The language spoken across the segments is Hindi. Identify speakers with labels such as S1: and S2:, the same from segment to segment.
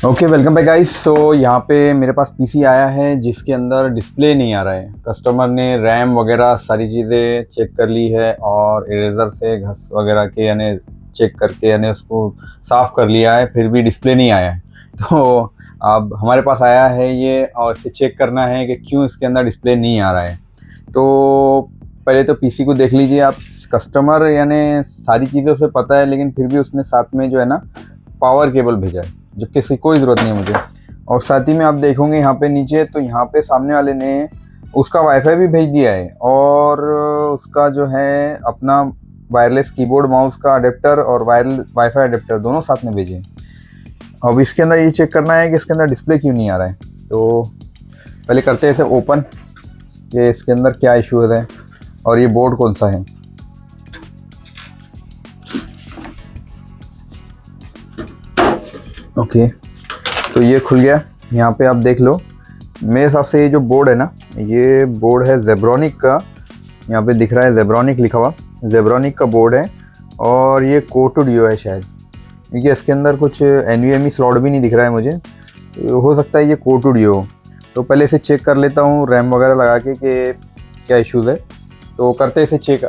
S1: Okay, welcome back guys. So यहाँ पे मेरे पास पीसी आया है जिसके अंदर डिस्प्ले नहीं आ रहा है। कस्टमर ने रैम वगैरह सारी चीज़ें चेक कर ली है और इरेज़र से घस वगैरह के यानी चेक करके यानी उसको साफ़ कर लिया है, फिर भी डिस्प्ले नहीं आया है। तो अब हमारे पास आया है ये और इसे चेक करना है कि क्यों इसके अंदर डिस्प्ले नहीं आ रहा है। तो पहले तो पीसी को देख लीजिए आप। कस्टमर यानी सारी चीज़ें उसे पता है, लेकिन फिर भी उसने साथ में जो है ना पावर केबल भेजा है, जबकि इसकी कोई ज़रूरत नहीं है मुझे। और साथ ही में आप देखोगे यहाँ पे नीचे, तो यहाँ पे सामने वाले ने उसका वाईफाई भी भेज दिया है और उसका जो है अपना वायरलेस कीबोर्ड माउस का अडेप्टर और वाईफाई अडेप्टर दोनों साथ में भेजे। अब इसके अंदर ये चेक करना है कि इसके अंदर डिस्प्ले क्यों नहीं आ रहा है। तो पहले करते हैं इसे ओपन कि इसके अंदर क्या इशू है और ये बोर्ड कौन सा है। ओके, तो ये खुल गया। यहाँ पे आप देख लो, मेरे हिसाब से ये जो बोर्ड है ना, ये बोर्ड है जेब्रॉनिक का। यहाँ पे दिख रहा है जेब्रॉनिक लिखा हुआ, जेब्रॉनिक का बोर्ड है और ये कोटोडियो है शायद, क्योंकि इसके अंदर कुछ NVMe स्लॉट भी नहीं दिख रहा है मुझे। तो हो सकता है ये कोटोडियो हो। तो पहले इसे चेक कर लेता हूँ रैम वगैरह लगा के कि क्या इश्यूज़ है। तो करते इसे चेक।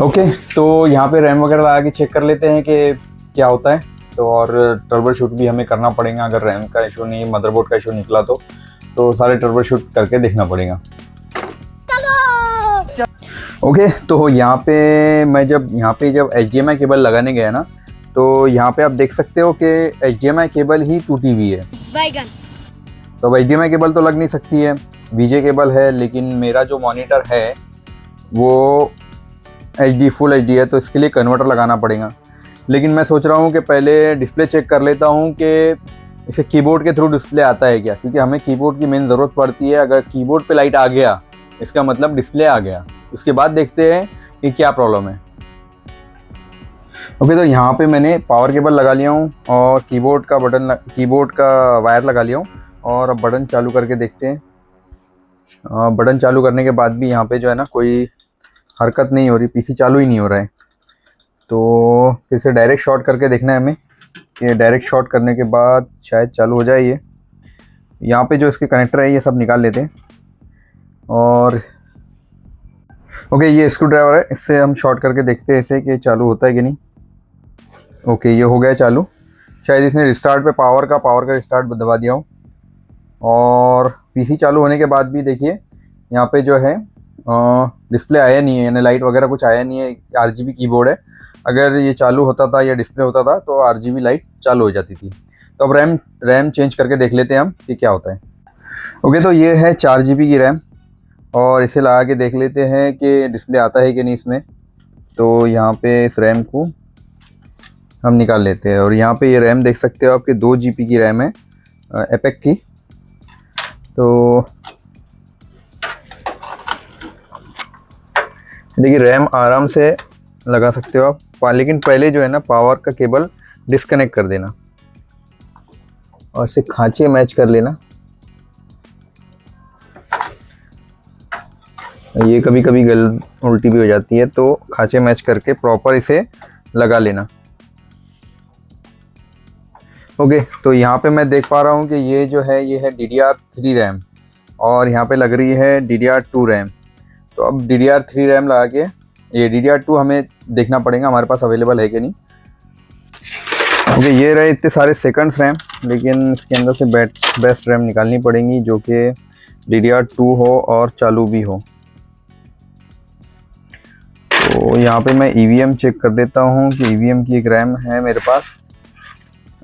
S1: ओके, तो यहाँ पे रैम वगैरह लगा के चेक कर लेते हैं कि क्या होता है। तो और ट्रबल शूट भी हमें करना पड़ेगा। अगर रैम का इशू नहीं, मदरबोर्ड का इशू निकला तो सारे ट्रबल शूट करके देखना पड़ेगा। ओके, तो यहाँ पे मैं जब HDMI केबल लगाने गया ना, तो यहाँ पे आप देख सकते हो कि HDMI केबल ही टूटी हुई है। तो अब HDMI केबल तो लग नहीं सकती है, VJ केबल है। लेकिन मेरा जो मॉनिटर है वो फुल HD है, तो इसके लिए कन्वर्टर लगाना पड़ेगा। लेकिन मैं सोच रहा हूँ कि पहले डिस्प्ले चेक कर लेता हूँ कि इसे कीबोर्ड के थ्रू डिस्प्ले आता है क्या, क्योंकि हमें कीबोर्ड की मेन ज़रूरत पड़ती है। अगर कीबोर्ड पे लाइट आ गया इसका मतलब डिस्प्ले आ गया। उसके बाद देखते हैं कि क्या प्रॉब्लम है। ओके, तो यहाँ पे मैंने पावर केबल लगा लिया हूँ और कीबोर्ड का वायर लगा लिया हूँ और अब बटन चालू करके देखते हैं। बटन चालू करने के बाद भी यहाँ पे जो है ना कोई हरकत नहीं हो रही, पीसी चालू ही नहीं हो रहा है। तो फिर से डायरेक्ट शॉर्ट करके देखना है हमें कि डायरेक्ट शॉर्ट करने के बाद शायद चालू हो जाए ये। यहाँ पे जो इसके कनेक्टर है ये सब निकाल लेते हैं। और ओके, ये स्क्रू ड्राइवर है, इससे हम शॉर्ट करके देखते हैं इसे कि चालू होता है कि नहीं। ओके, ये हो गया चालू। शायद इसने रिस्टार्ट पे पावर का रिस्टार्ट दबा दिया हो। और पीसी चालू होने के बाद भी देखिए यहाँ पे जो है डिस्प्ले आया नहीं है, यानी लाइट वगैरह कुछ आया नहीं है। RGB कीबोर्ड है, अगर ये चालू होता था या डिस्प्ले होता था तो RGB लाइट चालू हो जाती थी। तो अब रैम चेंज करके देख लेते हैं हम कि क्या होता है। ओके, तो ये है 4GB की रैम और इसे लगा के देख लेते हैं कि डिस्प्ले आता है कि नहीं इसमें। तो यहाँ पे इस रैम को हम निकाल लेते हैं और यहाँ पे ये रैम देख सकते हो आपके 2GB की रैम है एपेक की। तो देखिए रैम आराम से लगा सकते हो आप, लेकिन पहले जो है ना पावर का केबल डिस्कनेक्ट कर देना और इसे खांचे मैच कर लेना। ये कभी कभी उल्टी भी हो जाती है, तो खांचे मैच करके प्रॉपर इसे लगा लेना। ओके, तो यहाँ पे मैं देख पा रहा हूँ कि ये जो है ये है DDR3 रैम और यहाँ पे लग रही है DDR2 रैम। तो अब DDR3 रैम लगा के ये DDR2 हमें देखना पड़ेगा हमारे पास अवेलेबल है कि नहीं। ओके, ये रहे इतने सारे सेकंड्स रैम, लेकिन इसके अंदर से बेस्ट रैम निकालनी पड़ेगी जो कि DDR2 हो और चालू भी हो। तो यहाँ पे मैं EVM चेक कर देता हूँ कि EVM की एक रैम है मेरे पास,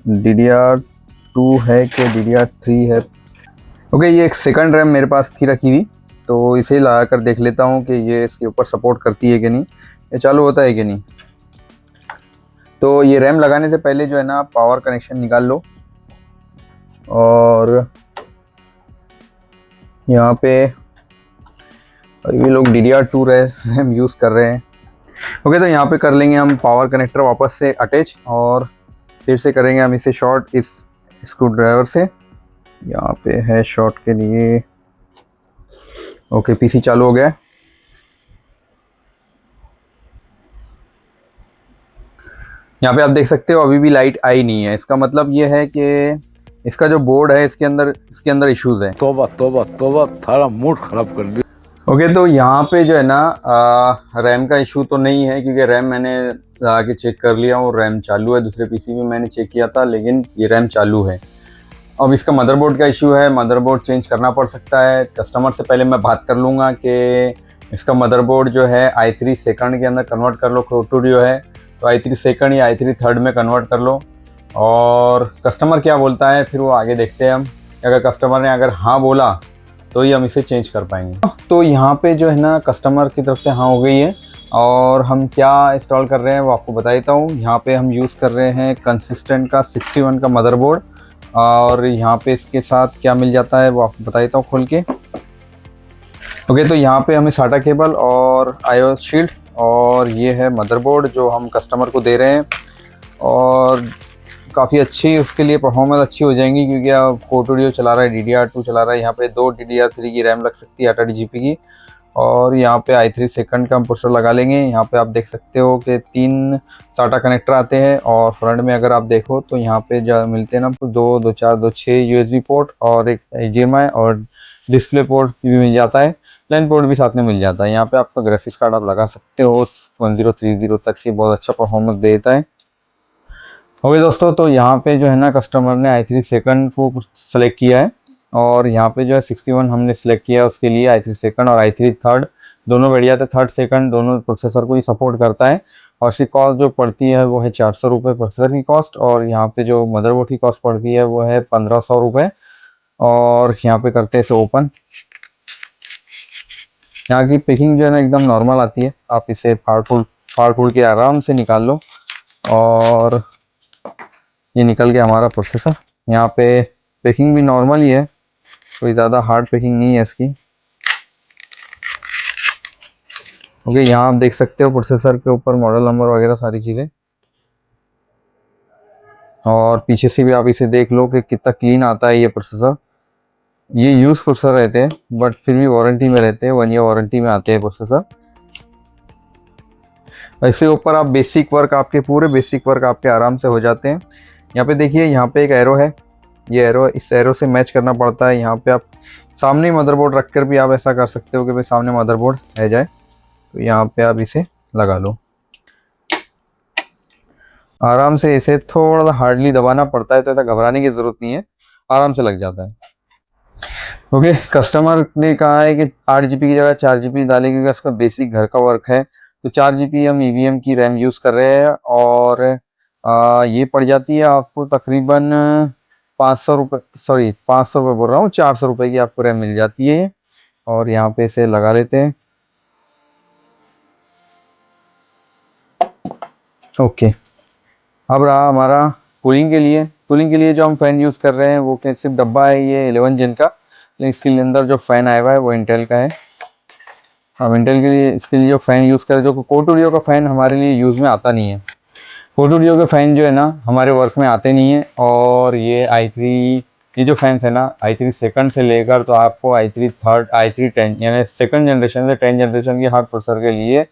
S1: DDR2 है कि DDR3 है। ओके, ये एक सेकंड रैम मेरे पास थी रखी हुई, तो इसे लगा कर देख लेता हूँ कि ये इसके ऊपर सपोर्ट करती है कि नहीं, ये चालू होता है कि नहीं। तो ये रैम लगाने से पहले जो है ना पावर कनेक्शन निकाल लो और यहाँ पे ये लोग DDR2 रैम यूज़ कर रहे हैं। ओके, तो यहाँ पे कर लेंगे हम पावर कनेक्टर वापस से अटैच और फिर से करेंगे हम इसे शॉर्ट इस स्क्रू ड्राइवर से। यहाँ पे है शॉर्ट के लिए। ओके, पीसी चालू हो गया है। यहाँ पे आप देख सकते हो अभी भी लाइट आई नहीं है। इसका मतलब ये है कि इसका जो बोर्ड है इसके अंदर इश्यूज है।
S2: तौबा तौबा तौबा, थारा मूड खराब कर दिया।
S1: ओके, तो यहाँ पे जो है ना रैम का इशू तो नहीं है, क्योंकि रैम मैंने आके चेक कर लिया और रैम चालू है। दूसरे पीसी में मैंने चेक किया था, लेकिन ये रैम चालू है। अब इसका मदरबोर्ड का इशू है, मदरबोर्ड चेंज करना पड़ सकता है। कस्टमर से पहले मैं बात कर लूँगा कि इसका मदरबोर्ड जो है i3 सेकंड के अंदर कन्वर्ट कर लो। स्टूडियो है तो i3 सेकंड या i3 थर्ड में कन्वर्ट कर लो, और कस्टमर क्या बोलता है फिर वो आगे देखते हैं हम। अगर कस्टमर ने अगर हाँ बोला तो ही हम इसे चेंज कर पाएंगे। तो यहाँ पे जो है ना कस्टमर की तरफ से हाँ हो गई है, और हम क्या इंस्टॉल कर रहे हैं वो आपको बता देता हूँ। यहाँ पे हम यूज़ कर रहे हैं कंसिस्टेंट का 61 का मदरबोर्ड, और यहाँ पे इसके साथ क्या मिल जाता है वो आपको बता देता हूँ खोल के। ओके, तो यहाँ पे हमें साटा केबल और आईओएस शील्ड, और ये है मदरबोर्ड जो हम कस्टमर को दे रहे हैं। और काफ़ी अच्छी उसके लिए परफॉर्मेंस अच्छी हो जाएंगी, क्योंकि अब फोटोडियो चला रहा है, DDR2 चला रहा है। यहाँ पे 2 DDR3 की रैम लग सकती है 8 GB की, और यहाँ पे i3 सेकंड का हम प्रोसेसर लगा लेंगे। यहाँ पे आप देख सकते हो कि 3 साटा कनेक्टर आते हैं, और फ्रंट में अगर आप देखो तो यहाँ पे जो मिलते हैं ना, 2 USB पोर्ट और एक HDMI और डिस्प्ले पोर्ट भी मिल जाता है। लाइन पोर्ट भी साथ में मिल जाता है। यहाँ पे आपका ग्राफिक्स कार्ड आप लगा सकते हो 1030 तक की, बहुत अच्छा परफॉर्मेंस देता है। ओके दोस्तों, तो यहाँ पे जो है ना कस्टमर ने i3 सेकंड को सेलेक्ट किया है, और यहाँ पे जो है 61 हमने सेलेक्ट किया है उसके लिए। i3 सेकंड और i3 थर्ड दोनों बढ़िया थे। थर्ड सेकंड दोनों प्रोसेसर को ही सपोर्ट करता है, और इसकी कॉस्ट जो पड़ती है वो है 400 रुपये प्रोसेसर की कॉस्ट, और यहाँ पे जो मदरबोर्ड की कॉस्ट पड़ती है वो है 1500 रुपये। और यहाँ पे करते हैं इसे ओपन। यहाँ की पैकिंग जो है ना एकदम नॉर्मल आती है, आप इसे फाड़ फूड़ के आराम से निकाल लो। और ये निकल गया हमारा प्रोसेसर। यहाँ पे पैकिंग भी नॉर्मल ही है, कोई ज़्यादा हार्ड पैकिंग नहीं है इसकी। ओके, यहाँ आप देख सकते हो प्रोसेसर के ऊपर मॉडल नंबर वगैरह सारी चीज़ें, और पीछे से भी आप इसे देख लो कि कितना क्लीन आता है ये प्रोसेसर। ये यूज प्रोसेसर रहते हैं, बट फिर भी वारंटी में रहते हैं, 1 ईयर वारंटी में आते हैं प्रोसेसर। इसके ऊपर आप पूरे बेसिक वर्क आपके आराम से हो जाते हैं। यहाँ पे देखिए, यहाँ पे एक एरो है, ये एरो, इस एरो से मैच करना पड़ता है। यहाँ पे आप सामने मदरबोर्ड रखकर भी आप ऐसा कर सकते हो कि भाई सामने मदरबोर्ड रह जाए, तो यहाँ पे आप इसे लगा लो आराम से। इसे थोड़ा सा हार्डली दबाना पड़ता है, तो ऐसा घबराने की ज़रूरत नहीं है, आराम से लग जाता है। ओके, कस्टमर ने कहा है कि 8 GB की जगह 4 GB डालें, क्योंकि उसका बेसिक घर का वर्क है। तो 4 GB हम EVM की रैम यूज़ कर रहे हैं, और ये पड़ जाती है आपको तकरीबन 500 रुपये, सॉरी 500 रुपये बोल रहा हूँ, 400 रुपये की आपको रैम मिल जाती है। और यहाँ पे इसे लगा लेते हैं। ओके, अब रहा हमारा कूलिंग के लिए जो हम फ़ैन यूज़ कर रहे हैं वो क्या सिर्फ डब्बा है, ये 11 जन का, लेकिन इसके अंदर जो फ़ैन आया हुआ है वो इंटेल का है। हम इंटेल के लिए इसके लिए जो फ़ैन यूज़ करें, जो कोटूडियो का फ़ैन हमारे लिए यूज़ में आता नहीं है। कोटूडियो के फ़ैन जो है ना हमारे वर्क में आते नहीं है। और ये जो फैंस है ना i3 सेकंड से लेकर तो आपको i3 थर्ड, i3 10 यानी सेकंड जनरेशन से 10 जनरेशन की हर प्रोसेसर के लिए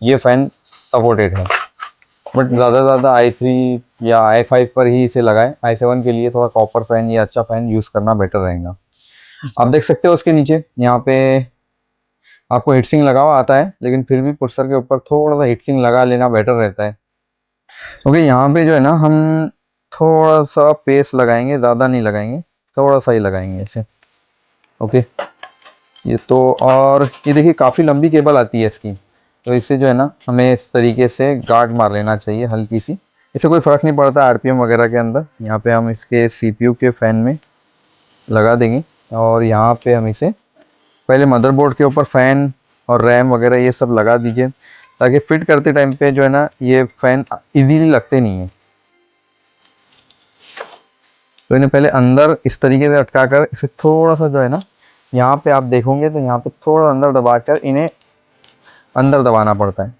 S1: ये फ़ैन सपोर्टेड है। बट ज़्यादा i3 या i5 पर ही इसे लगाएं। i7 के लिए थोड़ा कॉपर फ़ैन या अच्छा फ़ैन यूज़ करना बेटर रहेगा। आप देख सकते हो उसके नीचे यहाँ पे आपको हीटसिंक लगा हुआ आता है, लेकिन फिर भी प्रोसेसर के ऊपर थोड़ा सा हीटसिंक लगा लेना बेटर रहता है। ओके, यहाँ पे जो है ना हम थोड़ा सा पेस्ट लगाएंगे, ज़्यादा नहीं लगाएंगे, थोड़ा सा ही लगाएंगे इसे। ओके, ये तो, और ये देखिए काफ़ी लंबी केबल आती है इसकी, तो इससे जो है ना हमें इस तरीके से गार्ड मार लेना चाहिए हल्की सी। इससे कोई फ़र्क नहीं पड़ता आरपीएम वगैरह के अंदर। यहाँ पे हम इसके सीपीयू के फ़ैन में लगा देंगे, और यहाँ पे हम इसे पहले मदरबोर्ड के ऊपर फ़ैन और रैम वगैरह ये सब लगा दीजिए, ताकि फिट करते टाइम पे जो है ना ये फ़ैन इजीली लगते नहीं है। तो इन्हें पहले अंदर इस तरीके से अटका कर इसे थोड़ा सा जो है ना, यहाँ पे आप देखोगे तो यहाँ पे थोड़ा अंदर दबा कर इन्हें अंदर दबाना पड़ता है।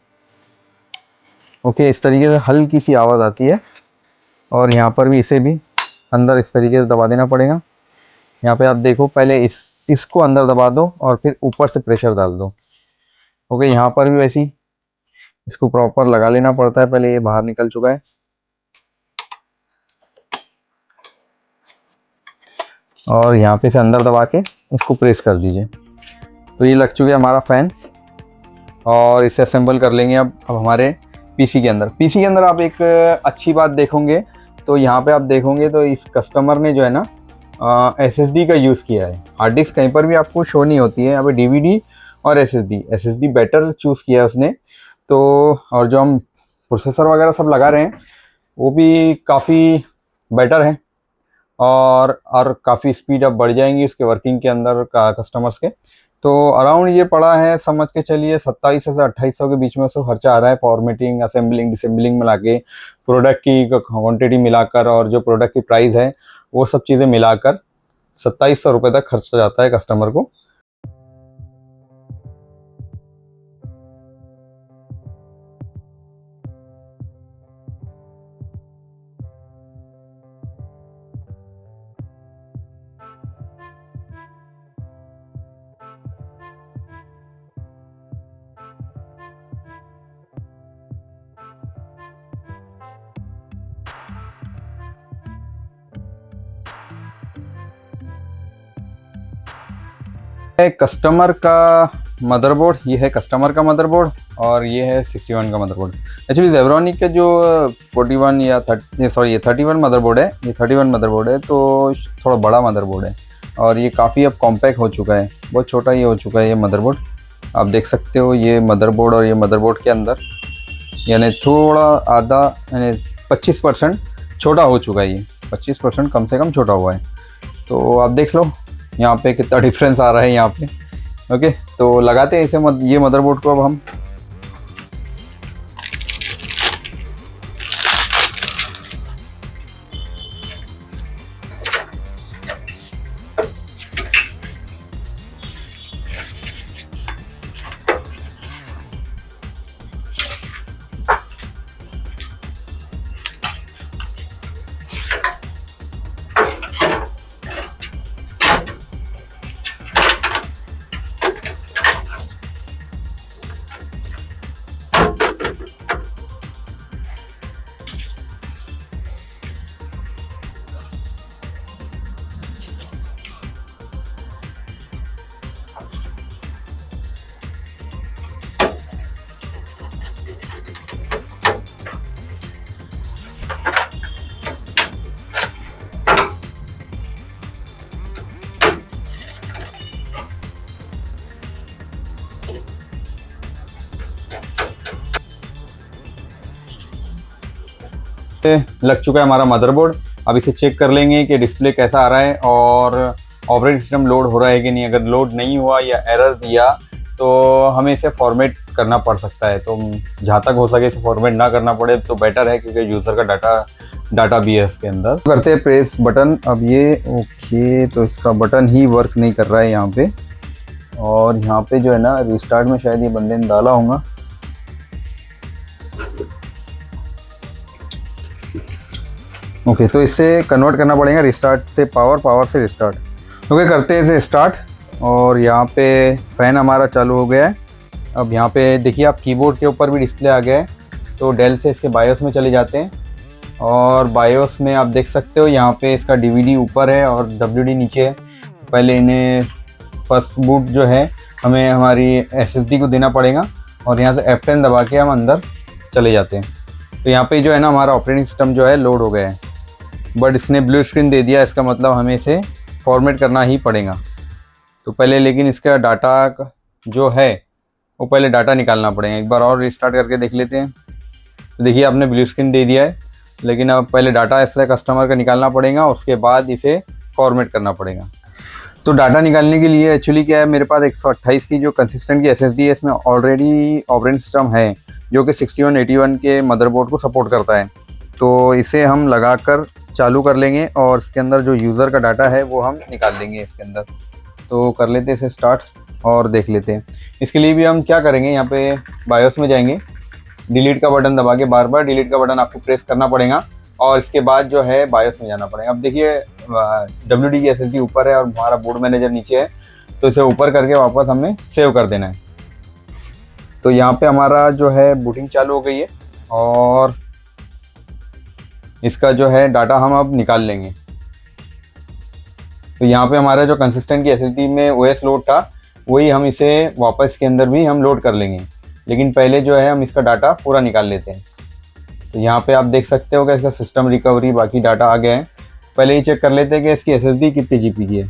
S1: ओके, इस तरीके से हल्की सी आवाज़ आती है, और यहाँ पर भी इसे भी अंदर इस तरीके से दबा देना पड़ेगा। यहाँ पे आप देखो, पहले इसको अंदर दबा दो और फिर ऊपर से प्रेशर डाल दो। ओके, यहाँ पर भी वैसी इसको प्रॉपर लगा लेना पड़ता है। पहले ये बाहर निकल चुका है, और यहाँ पे से अंदर दबा के इसको प्रेस कर दीजिए। तो ये लग चुका है हमारा फ़ैन, और इसे असेंबल कर लेंगे अब हमारे पीसी के अंदर। पीसी के अंदर आप एक अच्छी बात देखोगे तो यहाँ पे आप देखोगे तो इस कस्टमर ने जो है ना एसएसडी का यूज़ किया है। हार्ड डिस्क कहीं पर भी आपको शो नहीं होती है, यहाँ पे डीवीडी और एसएसडी बेटर चूज़ किया है उसने। तो और जो हम प्रोसेसर वगैरह सब लगा रहे हैं वो भी काफ़ी बेटर है, और काफ़ी स्पीड अब बढ़ जाएंगी उसके वर्किंग के अंदर का कस्टमर्स के। तो अराउंड ये पड़ा है, समझ के चलिए 2700 से 2800 के बीच में उसको खर्चा आ रहा है, फॉर्मेटिंग, असेंबलिंग, डिसेंबलिंग मिला के, प्रोडक्ट की क्वांटिटी मिलाकर और जो प्रोडक्ट की प्राइस है वो सब चीज़ें मिलाकर 2700 रुपये तक खर्चा जाता है कस्टमर को। कस्टमर का मदरबोर्ड, ये है कस्टमर का मदरबोर्ड, और ये है 61 का मदरबोर्ड। एक्चुअली ज़ेब्रॉनिक का जो 41 या 30 सॉरी ये 31 मदरबोर्ड है, ये 31 मदरबोर्ड है, तो थोड़ा बड़ा मदरबोर्ड है, और ये काफ़ी अब कॉम्पैक्ट हो चुका है, बहुत छोटा ये हो चुका है ये मदरबोर्ड। आप देख सकते हो ये मदरबोर्ड, और ये मदरबोर्ड के अंदर यानी थोड़ा आधा यानी 25% छोटा हो चुका है, ये 25% कम से कम छोटा हुआ है। तो आप देख लो यहाँ पे कितना डिफरेंस आ रहा है यहाँ पे। ओके, तो लगाते हैं इसे ये मदरबोर्ड को अब हम। लग चुका है हमारा मदरबोर्ड। अब इसे चेक कर लेंगे कि डिस्प्ले कैसा आ रहा है और ऑपरेटिंग सिस्टम लोड हो रहा है कि नहीं। अगर लोड नहीं हुआ या एरर दिया तो हमें इसे फॉर्मेट करना पड़ सकता है। तो जहाँ तक हो सके इसे फॉर्मेट ना करना पड़े तो बेटर है, क्योंकि यूज़र का डाटा भी है इसके अंदर। करते हैं प्रेस बटन। अब ये ओके, तो इसका बटन ही वर्क नहीं कर रहा है यहाँ पे, और यहाँ पे जो है ना रिस्टार्ट में शायद ये बंदे ने डाला होगा। ओके, तो इसे कन्वर्ट करना पड़ेगा रिस्टार्ट से पावर से रिस्टार्ट। ओके, करते हैं इसे स्टार्ट, और यहाँ पे फ़ैन हमारा चालू हो गया है। अब यहाँ पे देखिए आप कीबोर्ड के ऊपर भी डिस्प्ले आ गया है। तो डेल से इसके बायोस में चले जाते हैं, और बायोस में आप देख सकते हो यहाँ पे इसका डीवीडी ऊपर है और डब्ल्यूडी नीचे है। पहले इन्हें फर्स्ट बूट जो है हमें हमारी एसएसडी को देना पड़ेगा, और यहाँ से F10 दबा के हम अंदर चले जाते हैं। तो यहाँ पे जो है ना हमारा ऑपरेटिंग सिस्टम जो है लोड हो गया है, बट इसने ब्लू स्क्रीन दे दिया। इसका मतलब हमें इसे फॉर्मेट करना ही पड़ेगा। तो पहले लेकिन इसका डाटा जो है वो पहले डाटा निकालना पड़ेगा। एक बार और रिस्टार्ट करके देख लेते हैं। तो देखिए आपने ब्लू स्क्रीन दे दिया है, लेकिन अब पहले डाटा ऐसा कस्टमर का निकालना पड़ेगा, उसके बाद इसे फॉर्मेट करना पड़ेगा। तो डाटा निकालने के लिए एक्चुअली क्या है, मेरे पास 128 की जो कंसिस्टेंट की एसएसडी है, इसमें ऑलरेडी ऑपरेटिंग सिस्टम है जो कि 6181 के मदरबोर्ड को सपोर्ट करता है। तो इसे हम लगाकर चालू कर लेंगे, और इसके अंदर जो यूज़र का डाटा है वो हम निकाल लेंगे इसके अंदर। तो कर लेते हैं इसे स्टार्ट और देख लेते हैं। इसके लिए भी हम क्या करेंगे, यहाँ पे बायोस में जाएंगे, डिलीट का बटन दबा के बार बार डिलीट का बटन आपको प्रेस करना पड़ेगा, और इसके बाद जो है बायोस में जाना पड़ेगा। अब देखिए डब्ल्यूडी की एसएसडी ऊपर है और हमारा बोर्ड मैनेजर नीचे है, तो इसे ऊपर करके वापस हमें सेव कर देना है। तो यहाँ पे हमारा जो है बूटिंग चालू हो गई है, और इसका जो है डाटा हम अब निकाल लेंगे। तो यहाँ पे हमारा जो कंसिस्टेंट की SSD में OS लोड था वही हम इसे वापस के अंदर भी हम लोड कर लेंगे, लेकिन पहले जो है हम इसका डाटा पूरा निकाल लेते हैं। तो यहाँ पे आप देख सकते हो कि इसका सिस्टम रिकवरी बाकी डाटा आ गया है। पहले ही चेक कर लेते हैं कि इसकी SSD कितनी GB की है।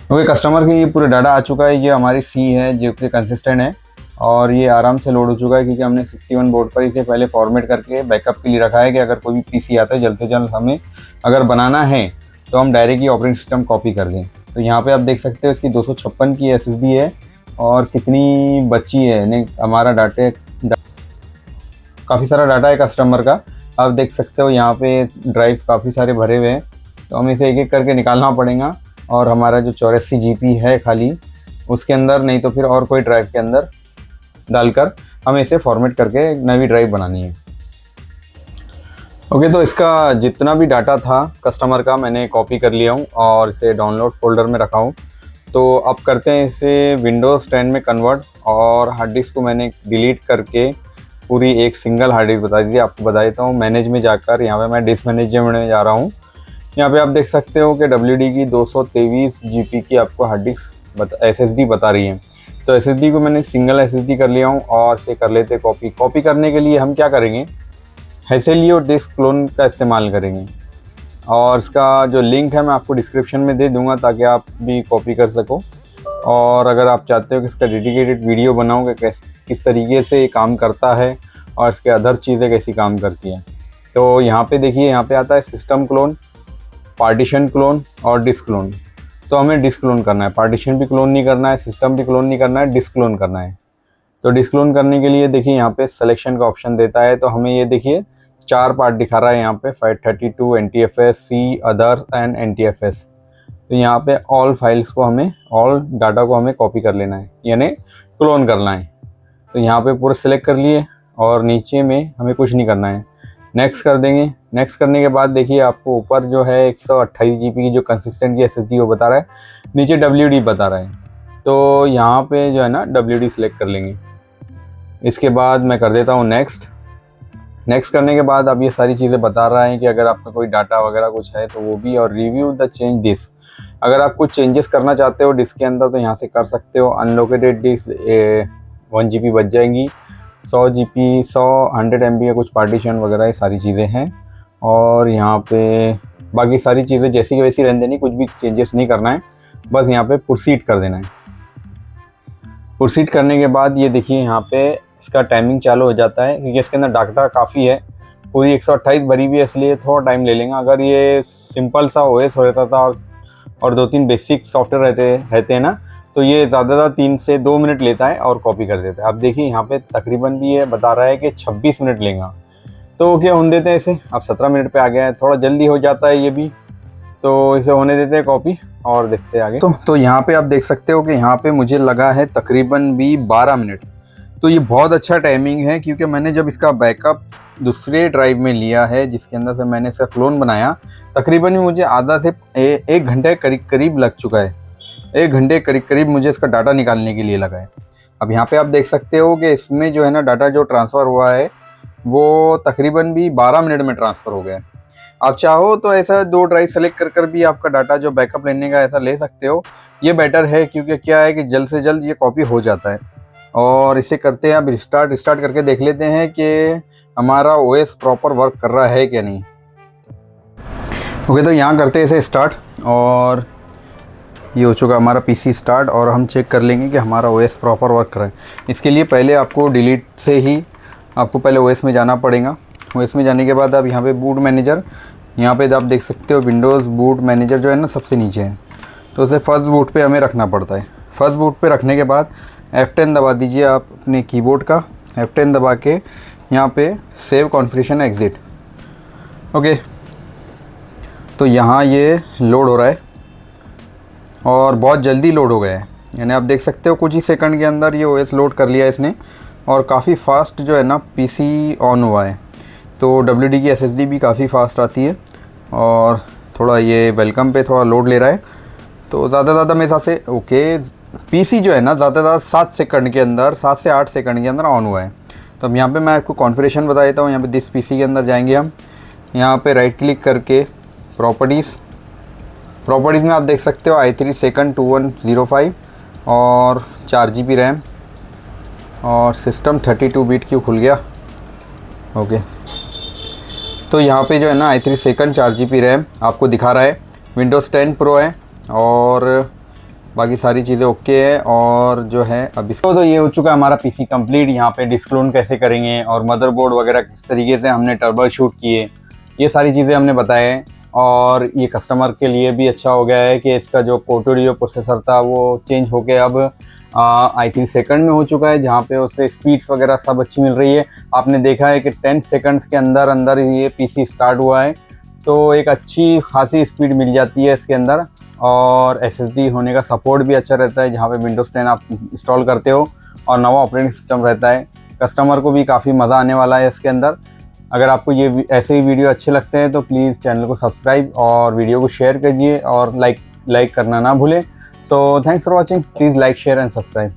S1: ओके, कस्टमर की ये पूरा डाटा आ चुका है। ये हमारी C है जो कि कंसिस्टेंट है और ये आराम से लोड हो चुका है, क्योंकि हमने 61 बोर्ड पर इसे पहले फॉर्मेट करके बैकअप के लिए रखा है कि अगर कोई भी PC आता है जल्द से जल्द हमें अगर बनाना है तो हम डायरेक्ट ही ऑपरेटिंग सिस्टम कॉपी कर दें। तो यहाँ पे आप देख सकते हो इसकी 256 की SSD है और कितनी बची है, यानी हमारा काफ़ी सारा डाटा है कस्टमर का। आप देख सकते हो यहाँ पे ड्राइव काफ़ी सारे भरे हुए हैं, तो हमें इसे एक एक करके निकालना पड़ेगा और हमारा जो 84 GB है खाली उसके अंदर, नहीं तो फिर और कोई ड्राइव के अंदर डालकर हमें इसे फॉर्मेट करके एक नई ड्राइव बनानी है। ओके, तो इसका जितना भी डाटा था कस्टमर का मैंने कॉपी कर लिया हूँ और इसे डाउनलोड फोल्डर में रखा हूँ। तो अब करते हैं इसे विंडोज़ 10 में कन्वर्ट, और हार्ड डिस्क को मैंने डिलीट करके पूरी एक सिंगल हार्ड डिस्क बता दीजिए। आपको बता देता हूँ, मैनेज में जाकर यहाँ पे मैं डिस्क मैनेजर में जा रहा हूँ। यहाँ पे आप देख सकते हो कि WD की 223 GB की आपको हार्ड डिस्क SSD बता रही है। तो SSD को मैंने सिंगल SSD कर लिया हूँ और इसे कर लेते कॉपी। कॉपी करने के लिए हम क्या करेंगे, हैसेलियो डिस्क क्लोन का इस्तेमाल करेंगे, और इसका जो लिंक है मैं आपको डिस्क्रिप्शन में दे दूँगा ताकि आप भी कॉपी कर सको। और अगर आप चाहते हो कि इसका डेडिकेटेड वीडियो बनाओ कि किस तरीके से ये काम करता है और इसके अदर चीज़ें कैसी काम करती हैं, तो यहाँ पे देखिए, यहाँ पे आता है सिस्टम क्लोन, पार्टीशन क्लोन और डिस्क क्लोन। तो हमें डिस्क क्लोन करना है, पार्टीशन भी क्लोन नहीं करना है, सिस्टम भी क्लोन नहीं करना है, डिस्क क्लोन करना है। तो डिस्क क्लोन करने के लिए देखिए यहाँ पे सिलेक्शन का ऑप्शन देता है। तो हमें ये देखिए 4 पार्ट दिखा रहा है यहाँ पे, 532 NTFS, C, other and NTFS। तो यहाँ पे ऑल फाइल्स को हमें, ऑल डाटा को हमें कॉपी कर लेना है, यानी क्लोन करना है। तो यहाँ पे पूरा सिलेक्ट कर लिए और नीचे में हमें कुछ नहीं करना है, नेक्स्ट कर देंगे। नेक्स्ट करने के बाद देखिए आपको ऊपर जो है 128 GB की जो कंसिस्टेंट की SSD वो बता रहा है, नीचे WD बता रहा है। तो यहाँ पे जो है ना WD सिलेक्ट कर लेंगे। इसके बाद मैं कर देता हूँ नेक्स्ट। नेक्स्ट करने के बाद अब ये सारी चीज़ें बता रहा है कि अगर आपका कोई डाटा वगैरह कुछ है तो वो भी, और रिव्यू द चेंज डिस्क। अगर आप कुछ चेंजेस करना चाहते हो डिस्क के अंदर तो यहाँ से कर सकते हो। अनलोकेटेड डिस्क 1 GB बच जाएंगी, 100 GB 100 MB या कुछ पार्टीशन वगैरह ये सारी चीज़ें हैं। और यहाँ पे बाकी सारी चीज़ें जैसी की वैसी रहने देनी, कुछ भी चेंजेस नहीं करना है, बस यहाँ पे प्रोसीड कर देना है। प्रोसीड करने के बाद ये देखिए यहाँ पे इसका टाइमिंग चालू हो जाता है, क्योंकि इसके अंदर डाटा काफ़ी है, पूरी 128 भरी हुई है, इसलिए थोड़ा टाइम ले लेंगे। अगर ये सिंपल सा OS हो रहता था और 2-3 बेसिक सॉफ्टवेयर रहते हैं ना, तो ये ज़्यादा 3 से 2 मिनट लेता है और कॉपी कर देता है। अब देखिए यहाँ पे तकरीबन भी ये बता रहा है कि 26 मिनट लेगा, तो क्या होने देते हैं इसे। अब 17 मिनट पे आ गया है, थोड़ा जल्दी हो जाता है ये भी, तो इसे होने देते हैं कॉपी और देखते हैं आगे। तो यहाँ पे आप देख सकते हो कि यहाँ पे मुझे लगा है तकरीबन भी 12 मिनट। तो ये बहुत अच्छा टाइमिंग है, क्योंकि मैंने जब इसका बैकअप दूसरे ड्राइव में लिया है जिसके अंदर से मैंने इसका क्लोन बनाया, तकरीबन भी मुझे आधा से 1 घंटे करीब लग चुका है। 1 घंटे करीब मुझे इसका डाटा निकालने के लिए लगा है। अब यहाँ पे आप देख सकते हो कि इसमें जो है ना डाटा जो ट्रांसफ़र हुआ है वो तकरीबन भी 12 मिनट में ट्रांसफ़र हो गया है। आप चाहो तो ऐसा 2 ड्राइव सेलेक्ट कर भी आपका डाटा जो बैकअप लेने का ऐसा ले सकते हो। ये बेटर है, क्योंकि क्या है कि जल्द से जल्द ये कॉपी हो जाता है। और इसे करते हैं अब रिस्टार्ट करके देख लेते हैं कि हमारा OS प्रॉपर वर्क कर रहा है क्या नहीं। ओके, तो यहाँ करते हैं इसे स्टार्ट, और ये हो चुका हमारा PC स्टार्ट, और हम चेक कर लेंगे कि हमारा OS प्रॉपर वर्क कर रहा है। इसके लिए पहले आपको डिलीट से ही आपको पहले OS में जाना पड़ेगा। OS में जाने के बाद आप यहाँ पे बूट मैनेजर, यहाँ पे आप देख सकते हो विंडोज़ बूट मैनेजर जो है ना सबसे नीचे है, तो उसे फर्स्ट बूट पे हमें रखना पड़ता है। फर्स्ट बूट पे रखने के बाद F10 दबा दीजिए आप अपने कीबोर्ड का। F10 दबा के यहाँ पे सेव कॉन्फ़िगरेशन एग्ज़िट। ओके, तो यहाँ ये लोड हो रहा है और बहुत जल्दी लोड हो गया है, यानी आप देख सकते हो कुछ ही सेकंड के अंदर ये OS लोड कर लिया इसने, और काफ़ी फास्ट जो है ना PC ऑन हुआ है। तो WD की SSD भी काफ़ी फास्ट आती है, और थोड़ा ये वेलकम पे थोड़ा लोड ले रहा है। तो ज़्यादा मेरे हिसाब से ओके, PC जो है ना ज़्यादा 7 सेकंड के अंदर, 7 से 8 सेकंड के अंदर ऑन हुआ है। तो अब यहाँ पे मैं आपको कॉन्फ़िगरेशन बता देता हूँ। यहाँ पे दिस PC के अंदर जाएंगे हम, यहाँ पे राइट क्लिक करके प्रॉपर्टीज़, प्रॉपर्टीज़ में आप देख सकते हो i3 सेकंड 2105 और 4 GB रैम और सिस्टम 32 बिट क्यों खुल गया। ओके, तो यहाँ पे जो है ना i3 सेकंड 4 GB रैम आपको दिखा रहा है। विंडोज़ 10 प्रो है और बाकी सारी चीज़ें ओके है। और जो है अभी तो ये हो चुका है हमारा पीसी कंप्लीट। यहाँ पे डिस्क्लोन कैसे करेंगे और मदरबोर्ड वगैरह किस तरीके से हमने ट्रबल शूट किए, ये सारी चीज़ें हमने बताए हैं। और ये कस्टमर के लिए भी अच्छा हो गया है कि इसका जो कोटोडियो प्रोसेसर था वो चेंज होके अब i3 सेकंड में हो चुका है, जहाँ पे उससे स्पीड्स वगैरह सब अच्छी मिल रही है। आपने देखा है कि 10 सेकंड्स के अंदर अंदर ये पीसी स्टार्ट हुआ है, तो एक अच्छी खासी स्पीड मिल जाती है इसके अंदर। और SSD होने का सपोर्ट भी अच्छा रहता है, जहाँ पे विंडोज़ 10 आप इंस्टॉल करते हो और नवा ऑपरेटिंग सिस्टम रहता है। कस्टमर को भी काफ़ी मज़ा आने वाला है इसके अंदर। अगर आपको ये ऐसे ही वीडियो अच्छे लगते हैं तो प्लीज़ चैनल को सब्सक्राइब और वीडियो को शेयर कीजिए और लाइक करना ना भूलें। So thanks for watching. Please like, share and subscribe.